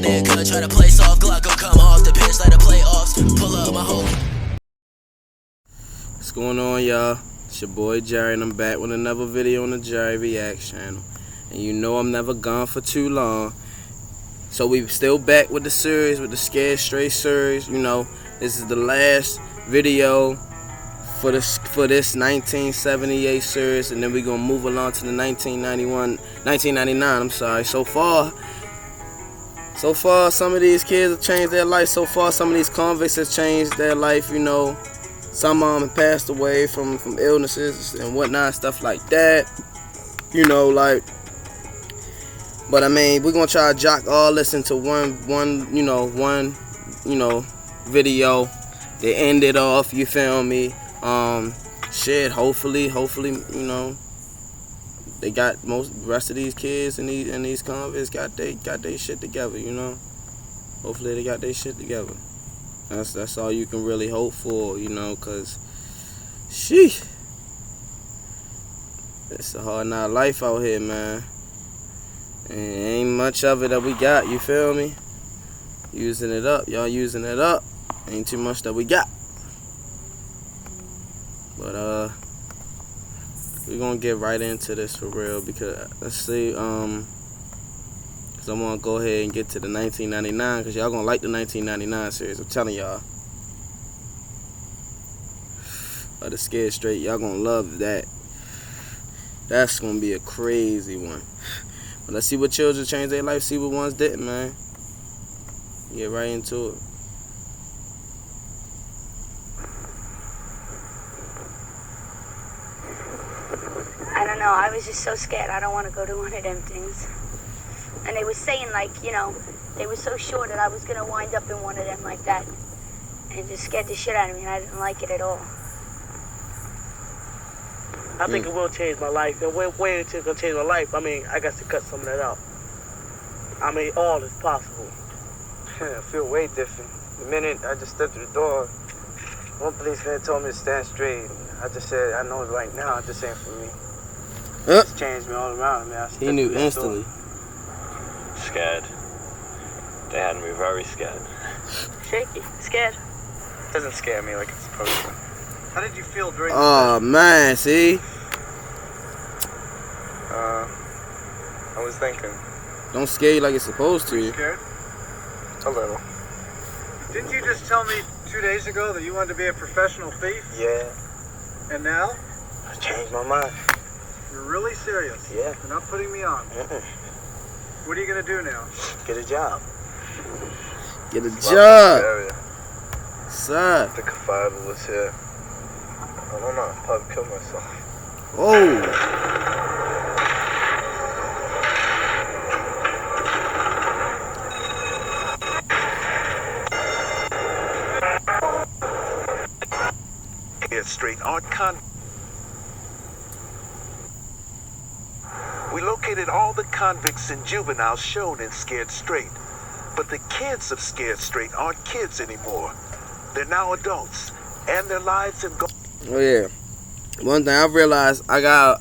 nigga try to play soft, Glock gon' come off the pitch like the playoffs. Pull up my whole. What's going on, y'all? It's your boy Jerry, and I'm back with another video on the Jerry Reacts channel. And you know I'm never gone for too long. So we still back with the series, with the Scared Straight series. You know, this is the last video for this 1978 series, and then we're gonna move along to the 1999. I'm sorry. So far, some of these kids have changed their life. So far, some of these convicts have changed their life. You know, some of them have passed away from illnesses and whatnot, stuff like that. You know, like. But I mean, we're gonna try to jock all this into one video to end it off. You feel me? Shit. Hopefully, you know, they got the rest of these kids and these convicts got they shit together. You know, hopefully they got their shit together. That's all you can really hope for. You know, cause, sheesh, it's a hard night life out here, man. And ain't much of it that we got, you feel me? Using it up, y'all using it up. Ain't too much that we got. But we're gonna get right into this for real, because let's see, cause I wanna go ahead and get to the 1999, cause y'all gonna like the 1999 series, I'm telling y'all. The Scared Straight, y'all gonna love that. That's gonna be a crazy one. But let's see what children changed their life, see what ones didn't, man. Get right into it. I don't know, I was just so scared. I don't want to go to one of them things. And they were saying, like, you know, they were so sure that I was going to wind up in one of them like that. And it just scared the shit out of me, and I didn't like it at all. I think it will change my life, and when it's gonna change my life, I mean, I got to cut some of that out. I mean, all is possible. I feel way different. The minute I just stepped through the door, one policeman told me to stand straight. I just said, I know right now, this ain't for me. It's changed me all around, man. He knew instantly. Scared. They had me very scared. Shaky, scared. Doesn't scare me like it's supposed to. How did you feel during the session? Man, see? I was thinking. Don't scare you like it's supposed to. You scared? A little. Didn't you just tell me 2 days ago that you wanted to be a professional thief? Yeah. And now? I changed my mind. You're really serious? Yeah. You're not putting me on? What are you going to do now? Get a job. Get a job. Sir. The confinement was here. I don't know, I'll probably kill myself. Oh! Scared Straight Art We located all the convicts and juveniles shown in Scared Straight. But the kids of Scared Straight aren't kids anymore. They're now adults, and their lives have gone. Oh yeah, one thing I realized, I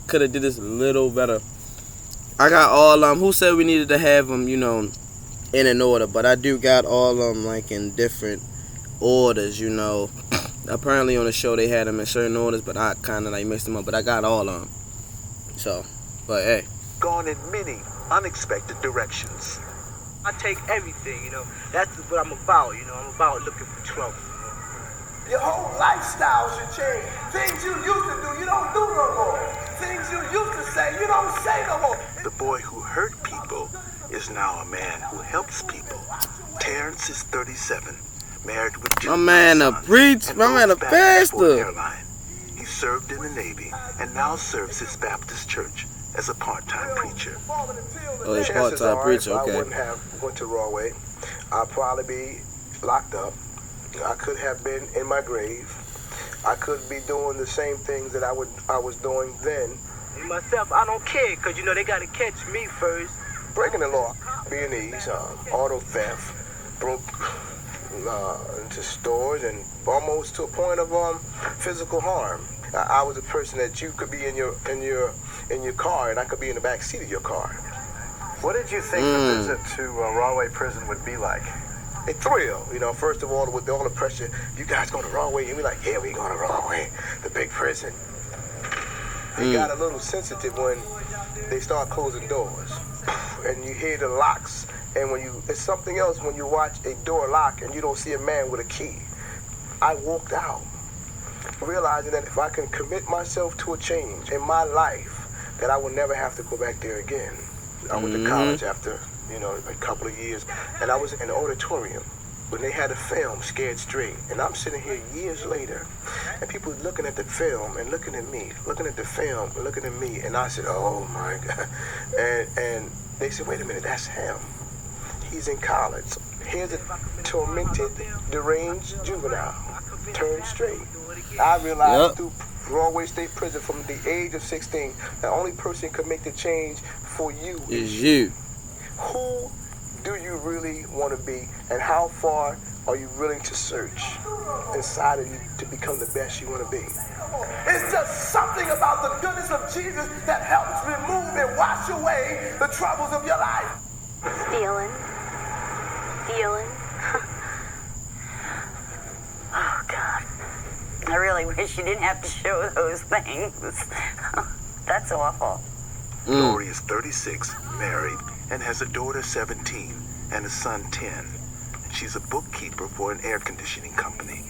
could have did this a little better. I got all who said we needed to have them, you know, in an order, but I do got all of them like in different orders, you know. Apparently on the show they had them in certain orders, but I kind of like mixed them up. But I got all of them. So, but hey, gone in many unexpected directions. I take everything, you know. That's what I'm about, you know. I'm about looking for trouble. Your whole lifestyle should change. Things you used to do, you don't do no more. Things you used to say, you don't say no more. The boy who hurt people is now a man who helps people. Terrence is 37, married with two my man a preach, my man a pastor. He served in the Navy and now serves his Baptist church as a part-time preacher. Oh, he's part-time preacher, okay. I wouldn't have went to Raw Way. I'd probably be locked up. I could have been in my grave. I could be doing the same things that I was doing then. Me myself, I don't care, because, you know, they got to catch me first. Breaking the law, B&Es, auto theft, broke into stores, and almost to a point of physical harm. I was a person that you could be in your car, and I could be in the back seat of your car. What did you think the visit to Rahway Prison would be like? A thrill, you know, first of all, with all the pressure, you guys going to Rahway, and we're like, yeah, we going to Rahway, the big prison. It got a little sensitive when they start closing doors, and you hear the locks, and it's something else when you watch a door lock and you don't see a man with a key. I walked out, realizing that if I can commit myself to a change in my life, that I will never have to go back there again. I went to college after, you know, a couple of years, and I was in the auditorium when they had a film, Scared Straight, and I'm sitting here years later, and people looking at the film and looking at me, looking at the film and looking at me, and I said, oh my God, and they said, wait a minute, that's him. He's in college. Here's a tormented, deranged juvenile, turned straight. I realized through Rahway State Prison from the age of 16, the only person who could make the change for you Is you. Who do you really want to be, and how far are you willing to search inside of you to become the best you want to be? It's just something about the goodness of Jesus that helps remove and wash away the troubles of your life. Stealing. Oh, God. I really wish you didn't have to show those things. That's awful. Lori is 36, married, and has a daughter 17 and a son 10. She's a bookkeeper for an air conditioning company.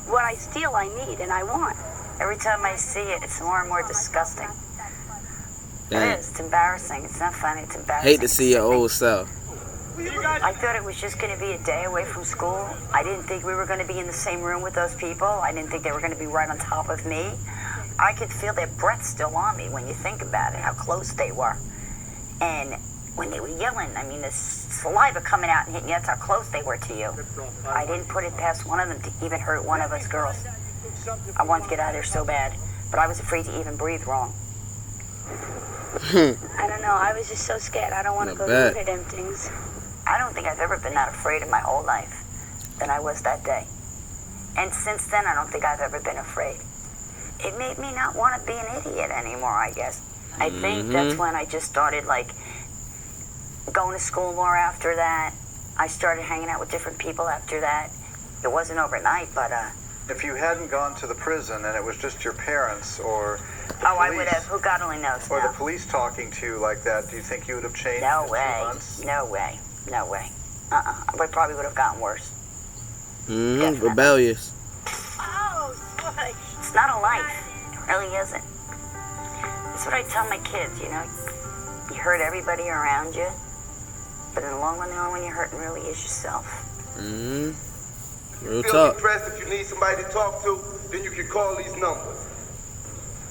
What I steal, I need, and I want. Every time I see it, it's more and more disgusting. Dang. It is. It's embarrassing. It's not funny. It's embarrassing. Hate to see your old self. I thought it was just going to be a day away from school. I didn't think we were going to be in the same room with those people. I didn't think they were going to be right on top of me. I could feel their breath still on me when you think about it, how close they were. And when they were yelling, I mean, the saliva coming out and hitting you, that's how close they were to you. I didn't put it past one of them to even hurt one of us girls. I wanted to get out of there so bad, but I was afraid to even breathe wrong. I don't know. I was just so scared. I don't want to go to one of them things. I don't think I've ever been that afraid in my whole life than I was that day. And since then, I don't think I've ever been afraid. It made me not want to be an idiot anymore, I guess. I think that's when I just started, like, going to school more after that. I started hanging out with different people after that. It wasn't overnight, but, If you hadn't gone to the prison and it was just your parents or the police, I would have. Who God only knows. or No. the police talking to you like that, do you think you would have changed No in 2 way. months? No way. No way. I probably would have gotten worse. Rebellious. Oh, boy. It's not a life. It really isn't. That's what I tell my kids, you know. You hurt everybody around you, but in the long run, the only one you're hurting really is yourself. Real Feel talk. depressed if you need somebody to talk to, then you can call these numbers.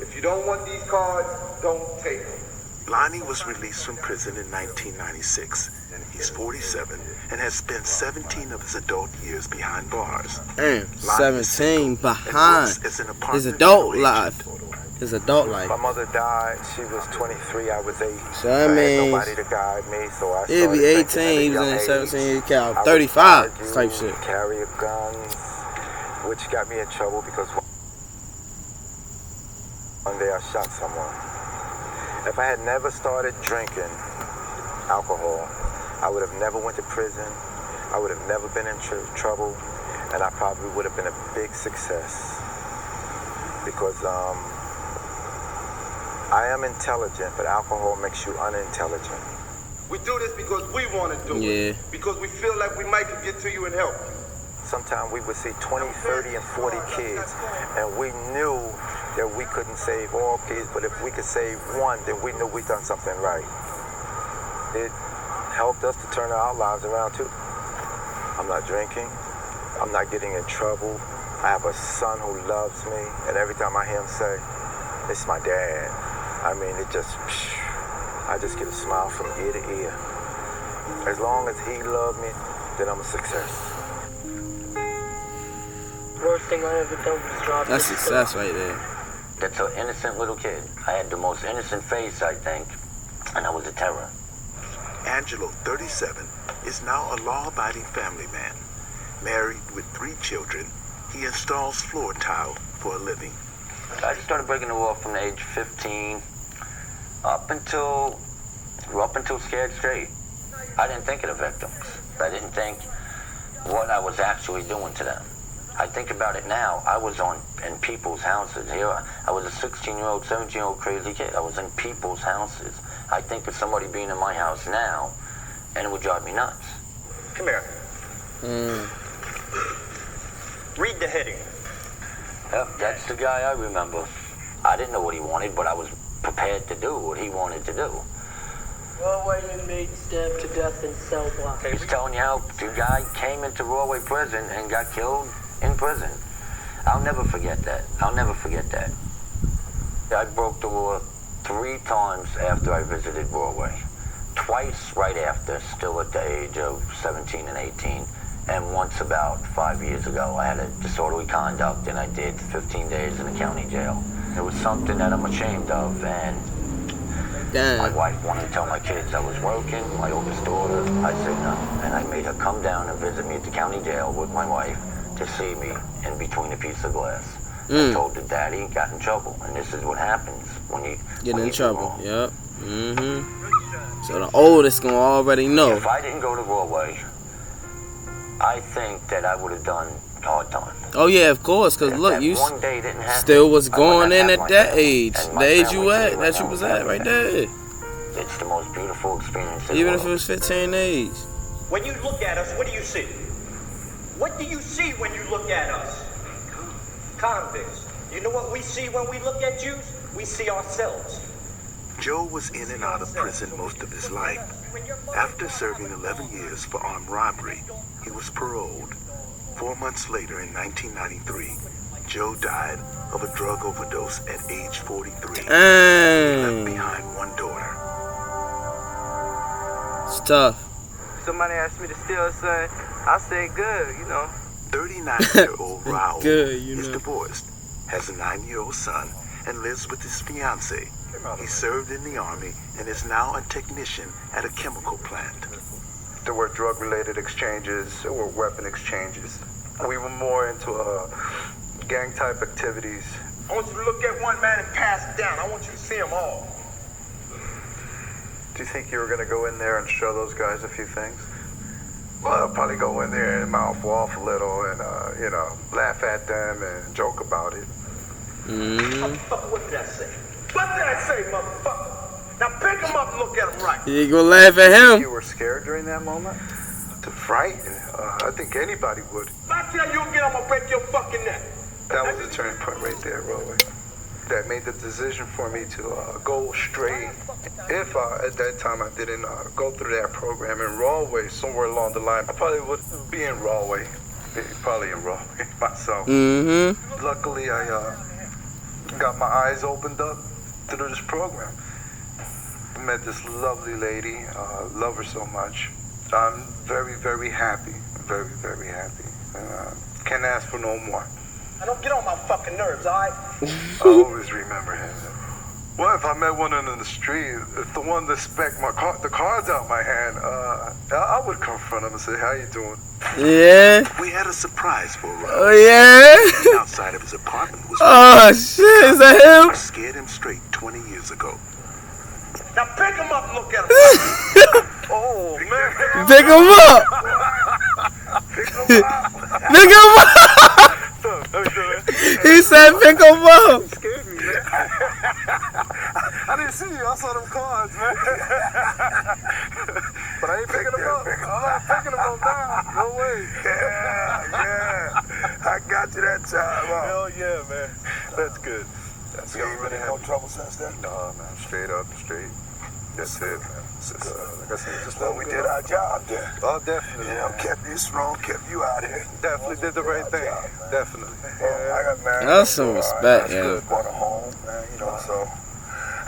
If you don't want these cards, don't take them. Lonnie was released from prison in 1996. He's 47 and has spent 17 of his adult years behind bars. Damn, Lonnie is 17 single and behind works as an his apartment adult rental life. agent. His adult life. My mother died. She was 23. I was 8. So that I had means nobody to guide me, so I he'll be started 18, thinking at a he was young in age 17, he I count would 35 argue, type shit. carry guns, which got me in trouble because one day I shot someone. If I had never started drinking alcohol, I would have never went to prison. I would have never been in trouble, and I probably would have been a big success. Because I am intelligent, but alcohol makes you unintelligent. We do this because we want to do it. Because we feel like we might could get to you and help you. Sometimes we would see 20, 30, and 40 kids, and we knew that we couldn't save all kids, but if we could save one, then we knew we done something right. It helped us to turn our lives around too. I'm not drinking. I'm not getting in trouble. I have a son who loves me, and every time I hear him say, "It's my dad," I mean, I just get a smile from ear to ear. As long as he loves me, then I'm a success. Worst thing I ever done was drop That's success right there. That's an innocent little kid. I had the most innocent face, I think, and I was a terror. Angelo, 37, is now a law-abiding family man. Married with 3 children, he installs floor tile for a living. I started breaking the law from the age of 15 up until up until Scared Straight, I didn't think of the victims. I didn't think what I was actually doing to them. I think about it now. I was in people's houses. Here, I was a 16-year-old, 17-year-old crazy kid. I was in people's houses. I think of somebody being in my house now, and it would drive me nuts. Come here. Read the heading. Yep, that's the guy I remember. I didn't know what he wanted, but I was prepared to do what he wanted to do. Broadway inmate stabbed to death in cell block. He's telling you how the guy came into Broadway prison and got killed in prison. I'll never forget that. I'll never forget that. I broke the law 3 times after I visited Broadway. Twice right after, still at the age of 17 and 18. And once about 5 years ago, I had a disorderly conduct and I did 15 days in the county jail. It was something that I'm ashamed of, and my wife wanted to tell my kids I was working, my oldest daughter. I said no, and I made her come down and visit me at the county jail with my wife to see me in between a piece of glass. I told her daddy got in trouble, and this is what happens when you get in trouble. Yep. So the oldest gonna already know. If I didn't go to Broadway, I think that I would have done hard time. Oh yeah, of course, cause look, you still was going in at that age. The age you at, that you was at right there. It's the most beautiful experience. Even if it was 15 age. When you look at us, what do you see? What do you see when you look at us? Convicts. You know what we see when we look at Jews? We see ourselves. Joe was in and out of prison most of his life. After serving 11 years for armed robbery, he was paroled. 4 months later, in 1993, Joe died of a drug overdose at age 43. He left behind 1 daughter. It's tough. Somebody asked me to steal son. I said, good, you know. 39-year-old Raul is divorced, has a 9-year-old son, and lives with his fiancée. He served in the Army and is now a technician at a chemical plant. There were drug-related exchanges, there were weapon exchanges. We were more into gang-type activities. I want you to look at one man and pass it down. I want you to see them all. Do you think you were going to go in there and show those guys a few things? Well, I'll probably go in there and mouth off a little and, laugh at them and joke about it. What did I say? What did I say, motherfucker? Now pick him up and look at him right. You gonna laugh at him? You were scared during that moment? To frighten? I think anybody would. If I tell you again, I'm gonna break your fucking neck. That was the turning point right there, Roy. That made the decision for me to go straight. If at that time I didn't go through that program in Rawway, somewhere along the line, I probably would be in Rawway. Probably in Rawway myself. Luckily, I got my eyes opened up through this program. I met this lovely lady, love her so much. I'm very, very happy, very, very happy. Can't ask for no more. I don't get on my fucking nerves, alright? I always remember him. Well, if I met one in the street, if the one that specked the cards out my hand, I would confront him and say, how you doing? Yeah. We had a surprise for Raul. Oh yeah. Outside of his apartment was shit, is that him? Scared him straight 20 years ago. Now pick him up and look at him. Oh, man. Pick him up. Pick him up. He said pick him up. You scared me, man. I didn't see you. I saw them cards, man. But I ain't picking them up. I'm not picking them up now. No way. Yeah. I got you that time, huh? Hell yeah, man. That's good. That's You ain't really had no trouble since then? No, man. Straight up, straight. That's it, man. Like I said, just we did our job there. Oh, definitely. Kept you strong, kept you out here. Definitely did the right thing. Definitely. I got married. That's some respect, yeah. Bought a home, man, so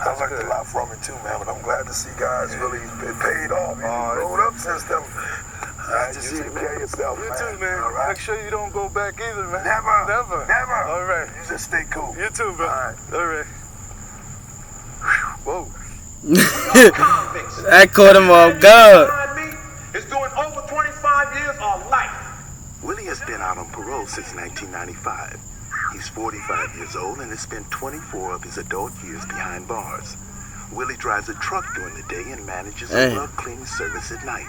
I learned a lot from it too, man. But I'm glad to see guys really been paid off. Rolled up since then. Just take care of yourself, you man. too, man. Right. Make sure you don't go back either, man. Never. All right. You just stay cool. You too, bro. All right. Whoa. That caught him off guard. It's doing over 25 years or life. Willie has been out on parole since 1995. He's 45 years old and has spent 24 of his adult years behind bars. Willie drives a truck during the day and manages a rug cleaning service at night.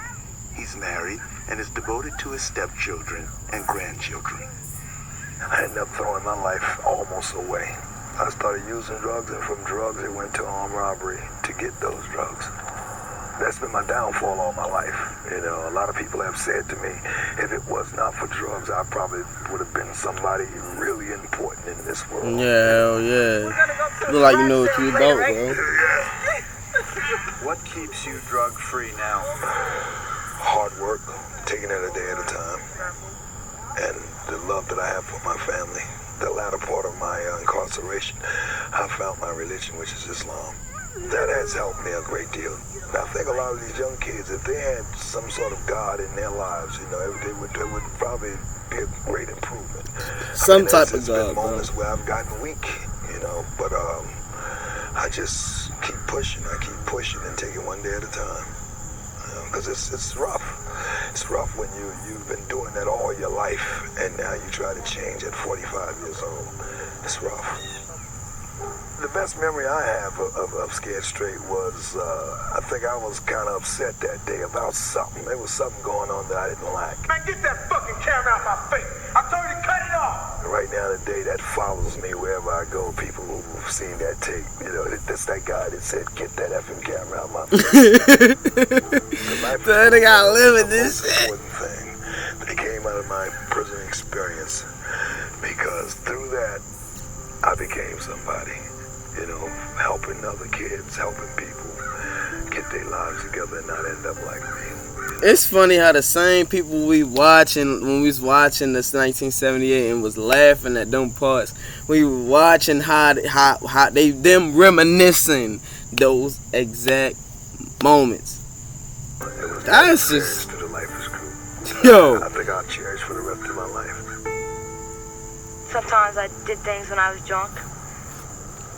He's married and is devoted to his stepchildren and grandchildren. I ended up throwing my life almost away. I started using drugs, and from drugs it went to armed robbery to get those drugs. That's been my downfall all my life. You know, a lot of people have said to me, if it was not for drugs, I probably would have been somebody really important in this world. Yeah, hell yeah. Look like you know what you about, bro. What keeps you drug-free now? Hard work, taking it a day at a time, and the love that I have for my family. The latter part of my incarceration, I found my religion, which is Islam. That has helped me a great deal. I think a lot of these young kids, if they had some sort of God in their lives, you know, they would probably be a great improvement. Some type of God, been moments where I've gotten weak, you know, but I just keep pushing. I keep pushing and take it one day at a time. Because it's rough. It's rough when you've been doing that all your life, and now you try to change at 45 years old. It's rough. The best memory I have of Scared Straight was, I think I was kind of upset that day about something. There was something going on that I didn't like. Man, get that fucking camera out my face. I told you to cut it off. And right now today, that follows me wherever I go. People who've seen that tape, you know, that's that guy that said, get that effing camera out my face. That nigga gotta live with this shit. Important thing that came out of my prison experience, because through that, I became somebody. You know, helping other kids, helping people get their lives together and not end up like me. It's funny how the same people we watching when we was watching this 1978 and was laughing at them parts, we were watching how they them reminiscing those exact moments. That's just yo. I think I'll cherish for the rest of my life. Sometimes I did things when I was drunk.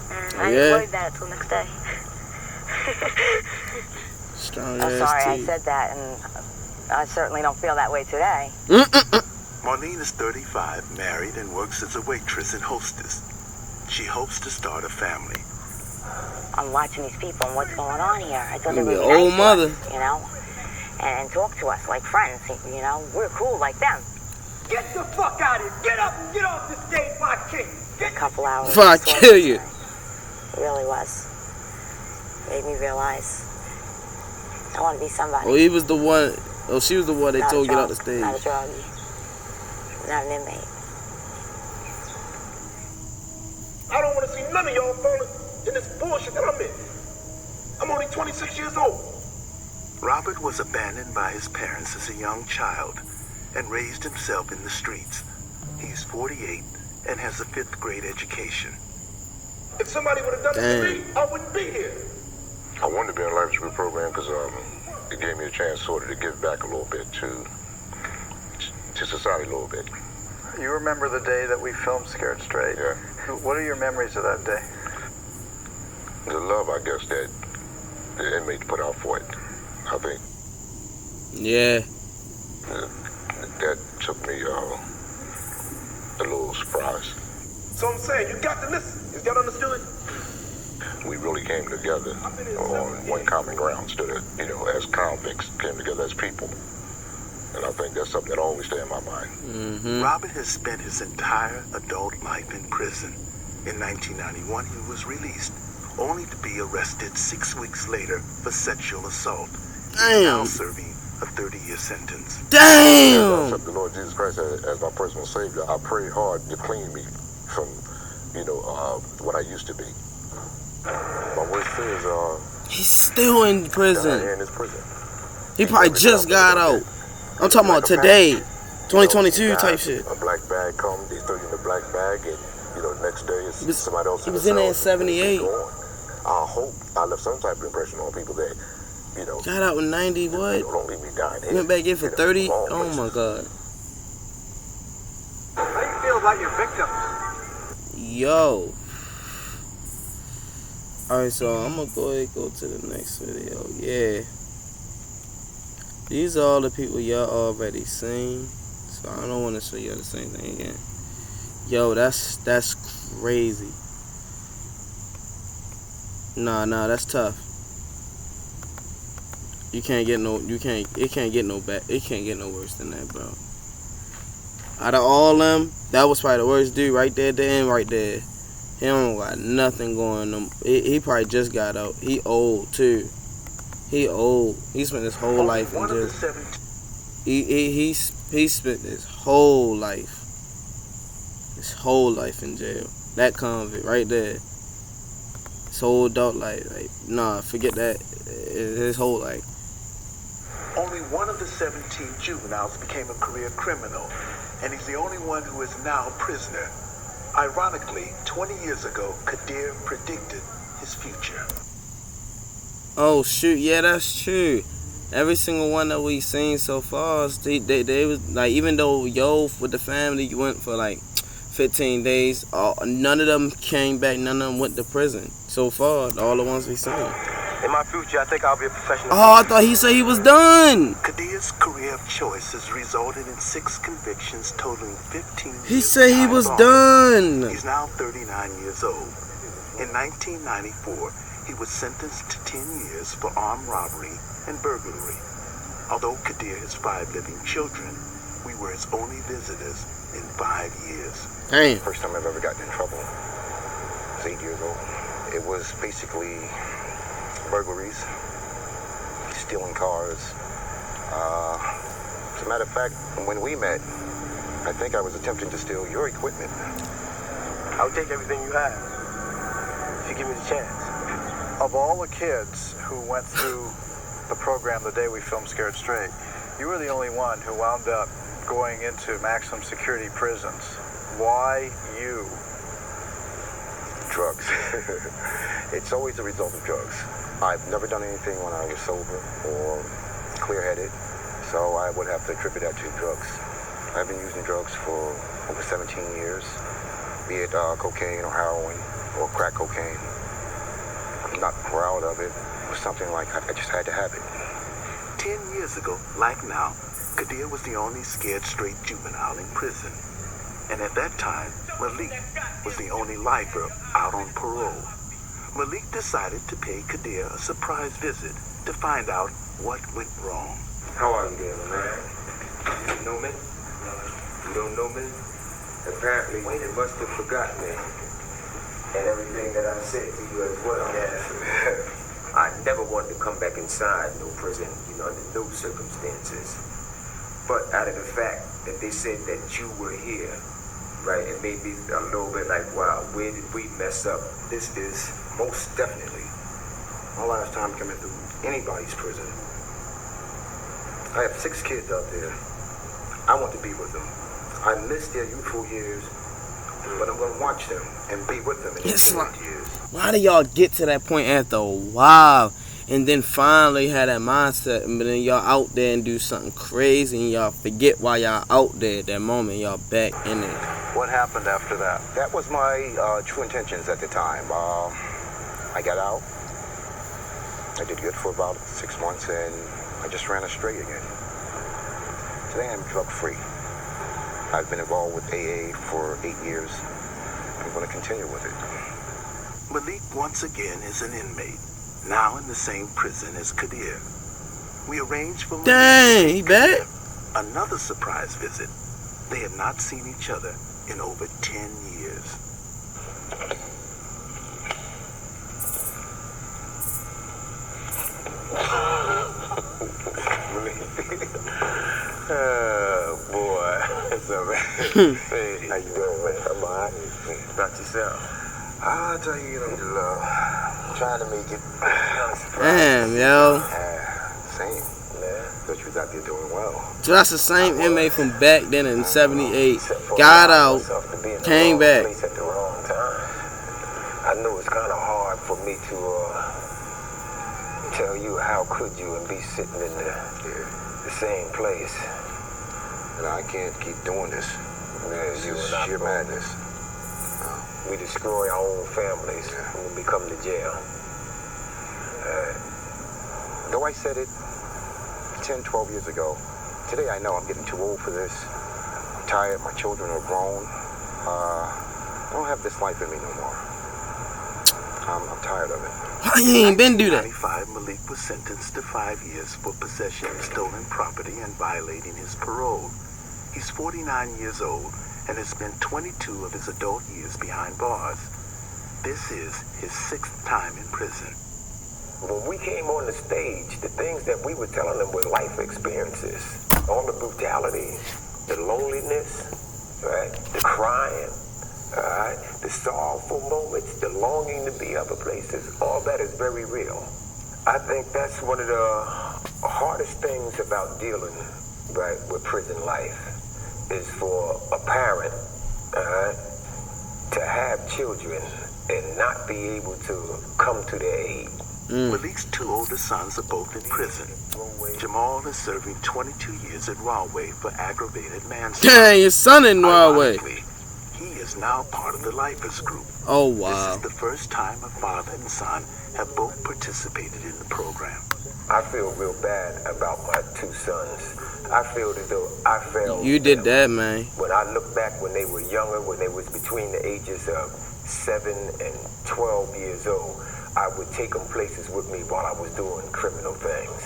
And I didn't worry about it till next day. Strong I'm ass sorry I teeth. said that, and I certainly don't feel that way today. Marlene is 35, married, and works as a waitress and hostess. She hopes to start a family. I'm watching these people and what's going on here. I thought they Your would be old nice mother. to us, you know, and talk to us like friends. You know, we're cool like them. Get the fuck out of here. Get up and get off the stage, my king. A couple hours. Before I kill you. It really was. Made me realize I want to be somebody. Oh, he was the one. Oh, she was the one they Not told a get out the drunk, stage. Not a druggie. Not an inmate. I don't want to see none of y'all falling in this bullshit that I'm in. I'm only 26 years old. Robert was abandoned by his parents as a young child and raised himself in the streets. He's 48 and has a 5th grade education. If somebody would have done it to me, I wouldn't be here. I wanted to be in a life support program because it gave me a chance sort of to give back a little bit to society a little bit. You remember the day that we filmed Scared Straight? Yeah. What are your memories of that day? The love, I guess, that the inmates put out for it, I think. Yeah. That took me a little surprise. So I'm saying, you got to listen. You got understood? We really came together on one common ground, stood at, you know, as convicts, came together as people. And I think that's something that always stay in my mind. Mm-hmm. Robert has spent his entire adult life in prison. In 1991, he was released, only to be arrested 6 weeks later for sexual assault. He's now serving a 30-year sentence. Damn! As I accept the Lord Jesus Christ as my personal Savior, I pray hard to clean me from, you know, what I used to be. My worst fear is, he's still in prison. in his prison. He probably just got out. I'm talking about today, 2022 type shit. A black bag comes, they throw you in the black bag, and you know, next day it's somebody else. He was in there in 78. I hope I left some type of impression on people that, you know. Got out in 90, what? Don't leave me dying here. Went back in for 30? Oh my God. How do you feel about your victims? Yo. Alright, so I'm gonna go ahead and go to the next video. Yeah. These are all the people y'all already seen. So I don't want to show y'all the same thing again. Yo, that's crazy. Nah, that's tough. It can't get no worse than that, bro. Out of all them, that was probably the worst dude right there at the end right there. He don't got nothing going on. He probably just got out. He old too. He old. He spent his whole life in jail. He spent his whole life. His whole life in jail. That convict right there. His whole adult life. Like, nah, forget that. His whole life. Only one of the 17 juveniles became a career criminal, and he's the only one who is now a prisoner. Ironically, 20 years ago, Kadir predicted his future. Oh shoot, yeah, that's true. Every single one that we seen so far, they was like, even though Yo with the family went for like 15 days, none of them came back, none of them went to prison. So far, all the ones we seen. In my future, I think I'll be a professional. Oh, I thought he said he was done. Kadir's career of choice has resulted in 6 convictions totaling 15 years. He said he was done. He's now 39 years old. In 1994, he was sentenced to 10 years for armed robbery and burglary. Although Kadir has 5 living children, we were his only visitors in 5 years. Dang. First time I've ever gotten in trouble. I was 8 years old. It was basically burglaries, stealing cars. As a matter of fact, when we met, I think I was attempting to steal your equipment. I'll take everything you have if you give me the chance. Of all the kids who went through the program the day we filmed Scared Straight, you were the only one who wound up going into maximum security prisons. Why you? Drugs. It's always the result of drugs. I've never done anything when I was sober or clear-headed, so I would have to attribute that to drugs. I've been using drugs for over 17 years, be it cocaine or heroin or crack cocaine. I'm not proud of it. It was something like I just had to have it. 10 years ago, like now, Kadir was the only scared straight juvenile in prison. And at that time, Malik was the only lifer out on parole. Malik decided to pay Kadir a surprise visit to find out what went wrong. How are you doing, man? You know me? You don't know me? Apparently, you must have forgotten me. And everything that I said to you as well. Yeah. I never wanted to come back inside no prison, under no circumstances. But out of the fact that they said that you were here, right, it made me a little bit like, wow, where did we mess up? This is most definitely my last time coming through anybody's prison. I have 6 kids out there. I want to be with them. I miss their youthful years, but I'm going to watch them and be with them in their years. Why do y'all get to that point after a while and then finally have that mindset, but then y'all out there and do something crazy and y'all forget why y'all out there at that moment, y'all back in it? What happened after that? That was my true intentions at the time. I got out. I did good for about 6 months, and I just ran astray again. Today I'm drug-free. I've been involved with AA for 8 years. I'm going to continue with it. Malik once again is an inmate, now in the same prison as Kadir. We arranged for Malik Dang, he back? another surprise visit. They have not seen each other in over 10 years. Boy. What's up, man? Hey, how you doing, man? I'm all right. About yourself? I'll tell you, trying to make it. Damn, yo. Same. But you was out there doing well. So that's the same inmate from back then in 78. Got out, came back. At the wrong time. I know it's kind of hard for me to tell you how could you and be sitting in the same place. And I can't keep doing this. Man, It's sheer madness. We destroy our own families when we come to jail. Though I said it 10, 12 years ago, today I know I'm getting too old for this. I'm tired, my children are grown. I don't have this life in me no more. I'm tired of it. Why you ain't been do that? In 1995, Malik was sentenced to 5 years for possession of stolen property and violating his parole. He's 49 years old and has spent 22 of his adult years behind bars. This is his 6th time in prison. When we came on the stage, the things that we were telling them were life experiences. All the brutality, the loneliness, right? The crying, all right? The sorrowful moments, the longing to be other places, all that is very real. I think that's one of the hardest things about dealing, right, with prison life is for a parent, all right, to have children and not be able to come to their aid. Malik's 2 older sons are both in prison. Jamal is serving 22 years at Rahway for aggravated manslaughter. Dang, your son in Rahway. He is now part of the Lifers group. Oh, wow. This is the first time a father and son have both participated in the program. I feel real bad about my 2 sons. I feel as though I failed. You did that, man. When I look back when they were younger, when they was between the ages of 7 and 12 years old, I would take them places with me while I was doing criminal things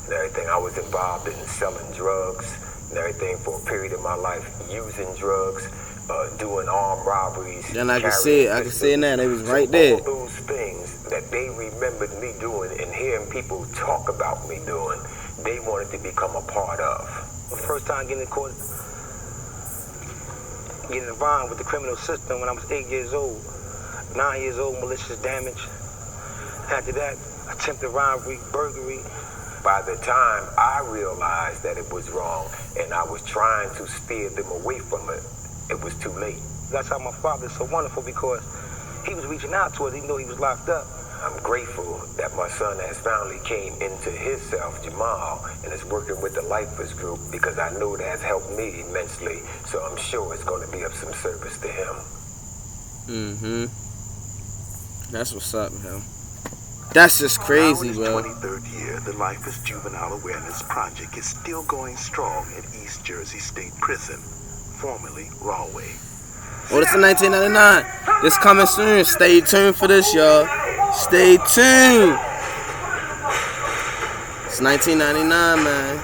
and everything. I was involved in selling drugs and everything for a period of my life, using drugs, doing armed robberies. Then I can see it. I can see it now. They was right there. All those things that they remembered me doing and hearing people talk about me doing, they wanted to become a part of. The first time getting in court, getting involved with the criminal system when I was 8 years old, 9 years old, malicious damage. After that, attempted robbery, burglary. By the time I realized that it was wrong and I was trying to steer them away from it, it was too late. That's how my father is so wonderful because he was reaching out to us even though he was locked up. I'm grateful that my son has finally came into himself, Jamal, and is working with the Lifers group because I know that has helped me immensely. So I'm sure it's going to be of some service to him. That's what's up, man. That's just crazy, bro. In his 23rd year, the Lifers Juvenile Awareness Project is still going strong at East Jersey State Prison, formerly Rahway. Oh, this is 1999. This coming soon. Stay tuned for this, y'all. Stay tuned. It's 1999, man.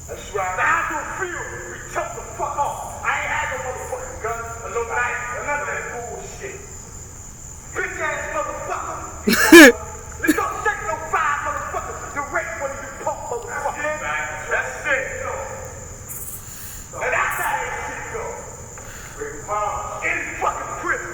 That's right. Now, how do it feel? We took the fuck off. I ain't had no motherfucking gun, or no knife, or none of that bullshit. Bitch ass motherfucker. This don't take no 5 motherfuckers to rape one of you punk motherfuckers. That's it. And that's how that shit goes. In fucking prison.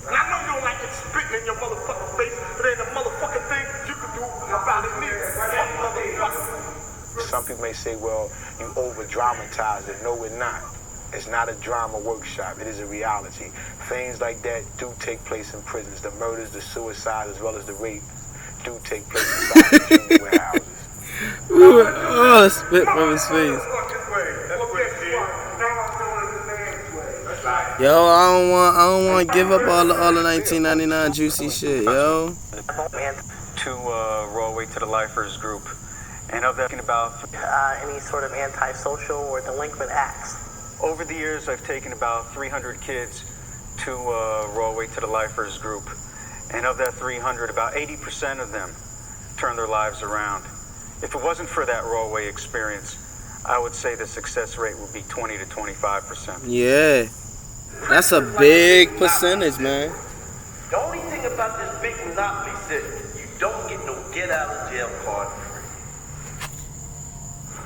And I know you don't like it spitting in your motherfucking face, but ain't a motherfucking thing you can do about it, nigga. Motherfucker. Some people may say, well, you over-dramatize it. No, we're not. It's not a drama workshop. It is a reality. Things like that do take place in prisons. The murders, the suicides, as well as the rape do take place inside the junior warehouses. Oh, spit from his face. Yo, I don't want to give up all the 1999 juicy shit, yo. To Rahway to the Lifers group. And of that, about any sort of antisocial or delinquent acts. Over the years, I've taken about 300 kids to Rahway to the Lifers group. And of that 300, about 80% of them turned their lives around. If it wasn't for that Rahway experience, I would say the success rate would be 20 to 25%. Yeah, that's a big percentage, man. The only thing about this big monopoly system, you don't get no get out of jail card.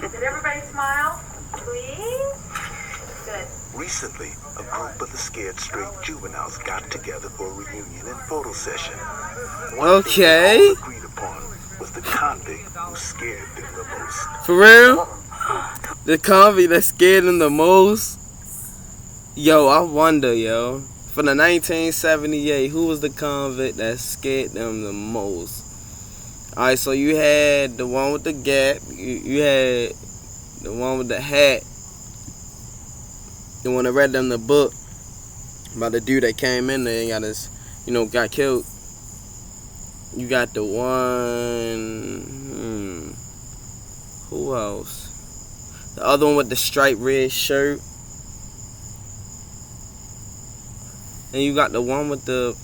Did everybody smile? Please? Good. Recently, a group of the Scared Straight juveniles got together for a reunion and photo session. One thing they all agreed upon was the convict who scared them the most. For real? The convict that scared them the most? Yo, I wonder, yo. For the 1978, who was the convict that scared them the most? Alright, so you had the one with the gap, you had the one with the hat, the one that read them the book about the dude that came in there and got his, got killed. You got the one. Who else? The other one with the striped red shirt. And you got the one with the.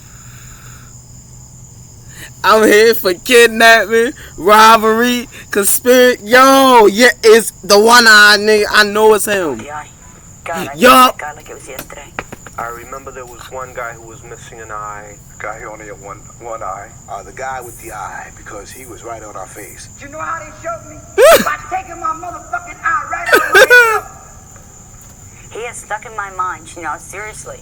I'm here for kidnapping, robbery, conspiracy. Yo, yeah, it's the one eye nigga. I know it's him. God, I Yup. God, like it was yesterday. I remember there was one guy who was missing an eye. Guy who only had one eye. The guy with the eye, because he was right on our face. You know how they showed me? By taking my motherfucking eye right out of my head. He has stuck in my mind, you know, seriously.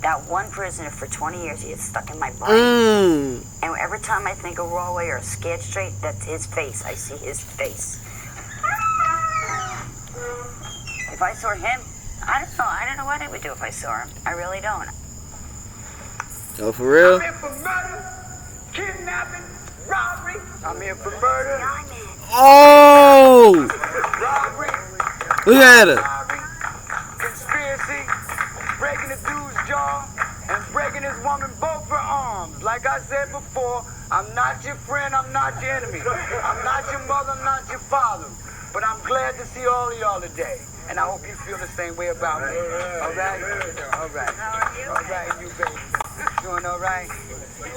That one prisoner for 20 years, he has stuck in my brain. And every time I think of Rawway or Scared Straight, that's his face. I see his face. If I saw him, I don't know what I would do if I saw him. I really don't. Oh, for real? I'm here for murder, kidnapping, robbery. I'm here for murder. Oh! Robbery. Look at her. Conspiracy, breaking the dude's jaw, and breaking his woman both her arms. Like I said before, I'm not your friend, I'm not your enemy. I'm not your mother, I'm not your father. But I'm glad to see all of y'all today. And I hope you feel the same way about me. All right? All right. All right, you baby. Doing all right?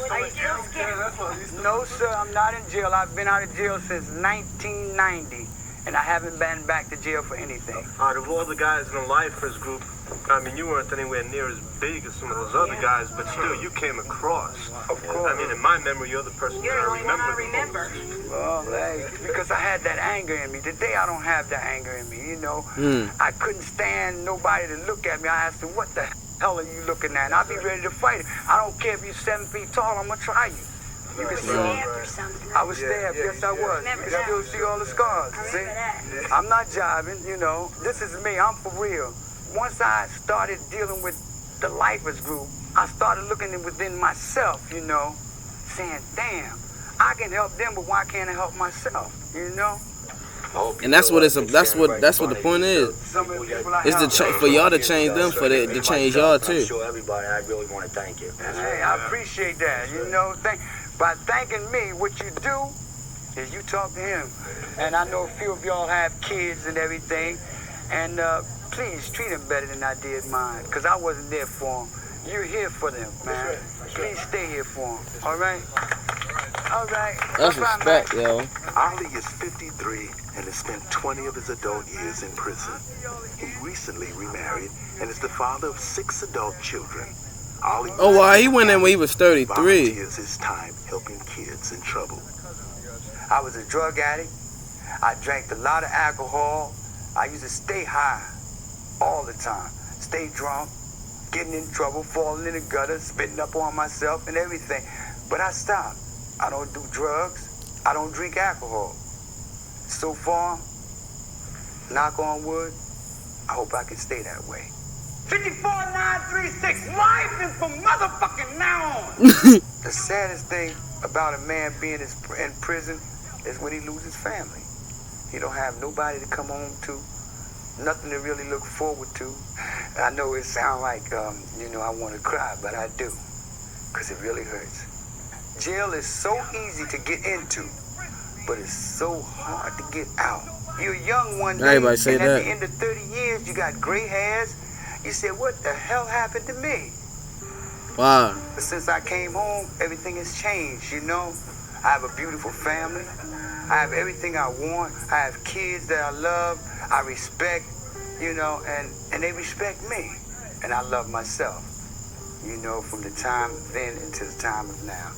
Are you still scared? No, sir, I'm not in jail. I've been out of jail since 1990. And I haven't been back to jail for anything. Out of all the guys in the lifers group, I mean, you weren't anywhere near as big as some of those other guys, but still, you came across. Of course. I mean, in my memory, you're the person You're that the I only one I remember. remember. Well, hey, because I had that anger in me. Today, I don't have that anger in me, you know. I couldn't stand nobody to look at me. I asked them, what the hell are you looking at? And I'll be ready to fight it. I don't care if you're 7 feet tall, I'm going to try you. You can see I was stabbed, yes I was. You can still see all the scars, see? I'm not jiving, you know. This is me, I'm for real. Once I started dealing with the lifers group, I started looking within myself, you know, saying, damn, I can help them, but why can't I help myself, you know? And that's what it's. That's what the point is. It's for y'all to change them, for to change y'all too. I'm sure everybody, I really want to thank you. Hey, I appreciate that, you know. By thanking me, what you do is you talk to him. And I know a few of y'all have kids and everything. And please treat them better than I did mine, because I wasn't there for them. You're here for them, man. Please stay here for them, all right? All right. That's respect, yo. Ali is 53 and has spent 20 of his adult years in prison. He recently remarried and is the father of 6 adult children. Ali He went in when he was 33. volunteers his time helping kids in trouble. I was a drug addict. I drank a lot of alcohol. I used to stay high all the time. Stay drunk, getting in trouble, falling in the gutter, spitting up on myself and everything. But I stopped. I don't do drugs. I don't drink alcohol. So far, knock on wood, I hope I can stay that way. 54936, life is from motherfucking now on. The saddest thing about a man being in prison is when he loses family. He don't have nobody to come home to, nothing to really look forward to. I know it sounds like, you know, I want to cry, but I do, because it really hurts. Jail is so easy to get into, but it's so hard to get out. You're young one day, Everybody say and that. at the end of 30 years, you got gray hairs. You said, what the hell happened to me? Wow. But since I came home, everything has changed, you know. I have a beautiful family. I have everything I want. I have kids that I love, I respect, you know, and they respect me. And I love myself, you know, from the time then until the time of now.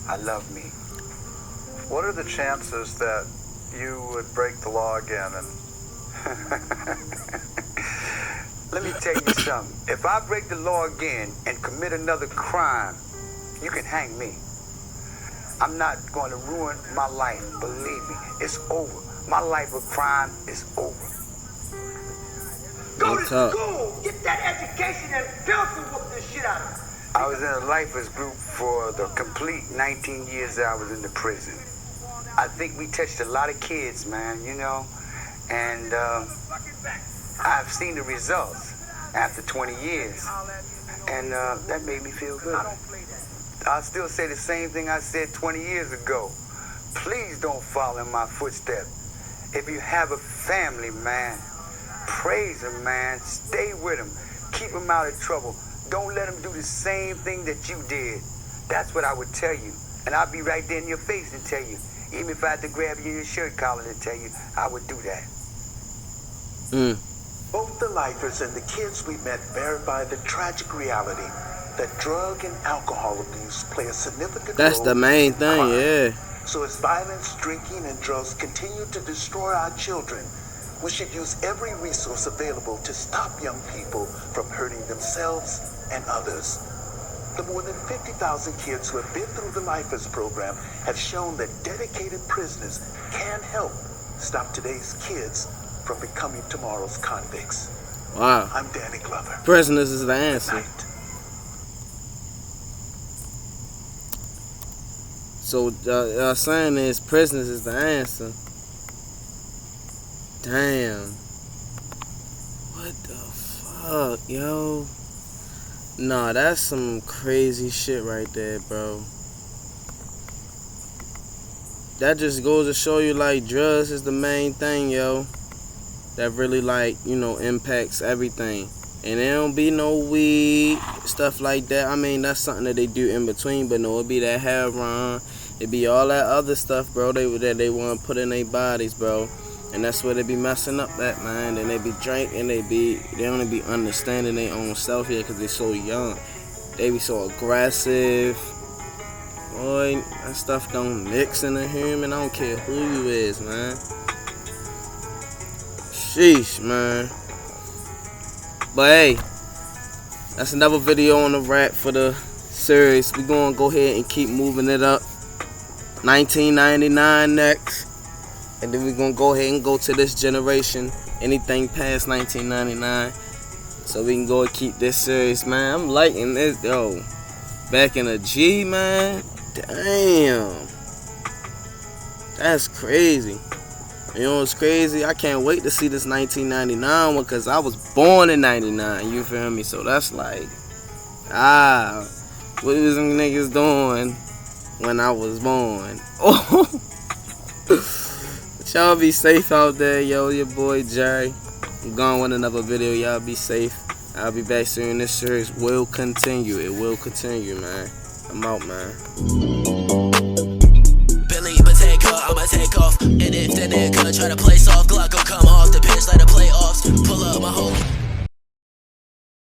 I love me. What are the chances that you would break the law again? And let me tell you something. If I break the law again and commit another crime, you can hang me. I'm not going to ruin my life. Believe me, it's over. My life of crime is over. Go to school, get that education, and pencil whoop this shit out of me. I was in a lifers group for the complete 19 years that I was in the prison. I think we touched a lot of kids, man, you know, and I've seen the results after 20 years, and that made me feel good. I'll still say the same thing I said 20 years ago. Please don't follow in my footsteps. If you have a family, man, praise him, man. Stay with him. Keep him out of trouble. Don't let him do the same thing that you did. That's what I would tell you. And I'll be right there in your face and tell you. Even if I had to grab you in your shirt collar to tell you, I would do that. Both the lifers and the kids we met verify the tragic reality that drug and alcohol abuse play a significant That's role the main in thing, crime. yeah. So as violence, drinking, and drugs continue to destroy our children, we should use every resource available to stop young people from hurting themselves and others. The more than 50,000 kids who have been through the Lifers program have shown that dedicated prisoners can help stop today's kids from becoming tomorrow's convicts. Wow. I'm Danny Glover. Prisoners is the answer. So y'all saying is prisoners is the answer. Damn. What the fuck, yo? Nah, that's some crazy shit right there, bro. That just goes to show you, like, drugs is the main thing, yo. That really, like, you know, impacts everything. And there don't be no weed, stuff like that. I mean, that's something that they do in between, but no, it be that heroin. It be all that other stuff, bro, that they want to put in their bodies, bro. And that's where they be messing up at, man. And they be drinking, they only be understanding their own self here because they so young. They be so aggressive. Boy, that stuff don't mix in the human. I don't care who you is, man. Sheesh, man. But hey, that's another video on the wrap for the series. We're gonna go ahead and keep moving it up. 1999 next. And then we're gonna go ahead and go to this generation. Anything past 1999. So we can go and keep this series, man. I'm liking this, yo. Back in a G, man. Damn. That's crazy. You know what's crazy? I can't wait to see this 1999 one because I was born in 99. You feel me? So that's like, what was them niggas doing when I was born? Oh. Y'all be safe out there, yo. Your boy Jerry. I'm gone with another video. Y'all be safe. I'll be back soon. This series will continue. It will continue, man. I'm out, man. Billy, but take her, I'ma take off. And if the nigga try to play soft, Glock gon' come off the pitch like the playoffs. Pull up my whole